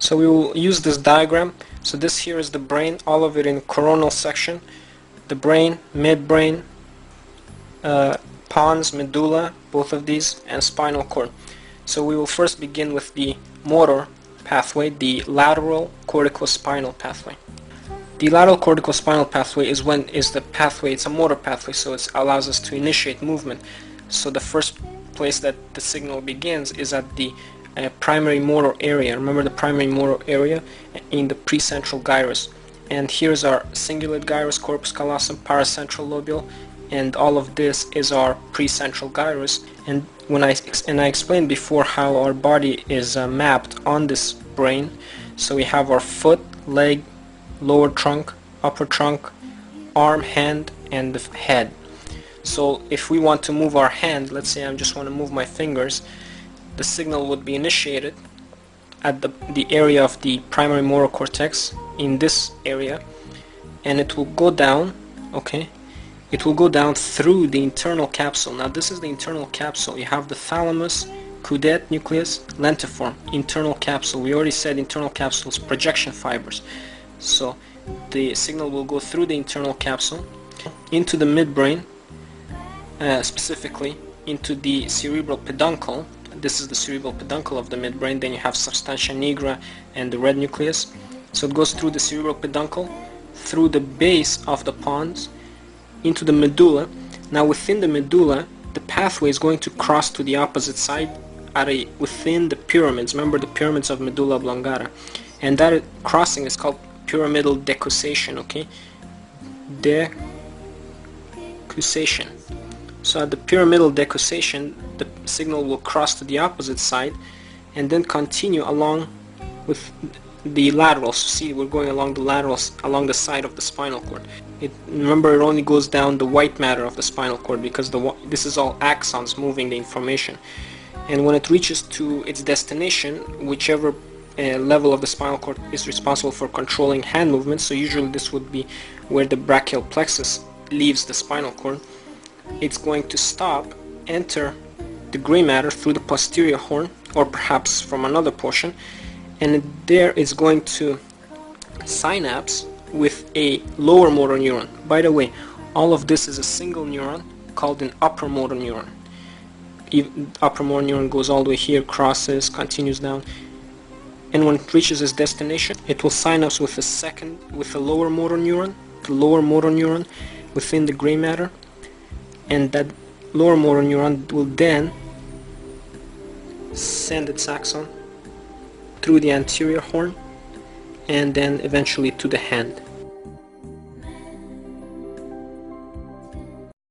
So we will use this diagram. So this here is the brain, all of it in coronal section. The brain, midbrain, pons, medulla, both of these, and spinal cord. So we will first begin with the motor pathway, the lateral corticospinal pathway. The lateral corticospinal pathway is the pathway, it's a motor pathway, so it allows us to initiate movement. So the first place that the signal begins is at the primary motor area. Remember the primary motor area in the precentral gyrus. And here's our cingulate gyrus, corpus callosum, paracentral lobule, and all of this is our precentral gyrus. And when I explained before how our body is mapped on this brain. So we have our foot, leg, lower trunk, upper trunk, arm, hand, and the head. So if we want to move our hand, let's say I just want to move my fingers, the signal would be initiated at the area of the primary motor cortex, in this area, and it will go down, okay? It will go down through the internal capsule. Now this is the internal capsule. You have the thalamus, caudate nucleus, lentiform, internal capsule. We already said internal capsules, projection fibers. So the signal will go through the internal capsule into the midbrain, specifically into the cerebral peduncle. This is the cerebral peduncle of the midbrain. Then you have substantia nigra and the red nucleus. So it goes through the cerebral peduncle, through the base of the pons, into the medulla. Now within the medulla, the pathway is going to cross to the opposite side within the pyramids. Remember the pyramids of medulla oblongata. And that crossing is called pyramidal decussation, okay? Decussation. So at the pyramidal decussation, the signal will cross to the opposite side and then continue along with the laterals. See, we're going along the laterals, along the side of the spinal cord. Remember, it only goes down the white matter of the spinal cord because this is all axons moving the information. And when it reaches to its destination, whichever level of the spinal cord is responsible for controlling hand movements, so usually this would be where the brachial plexus leaves the spinal cord, it's going to stop, enter the gray matter through the posterior horn, or perhaps from another portion, and there it's going to synapse with a lower motor neuron. By the way, all of this is a single neuron called an upper motor neuron. Upper motor neuron goes all the way here, crosses, continues down, and when it reaches its destination, it will synapse with a lower motor neuron, the lower motor neuron within the gray matter, and that lower motor neuron will then send its axon through the anterior horn and then eventually to the hand.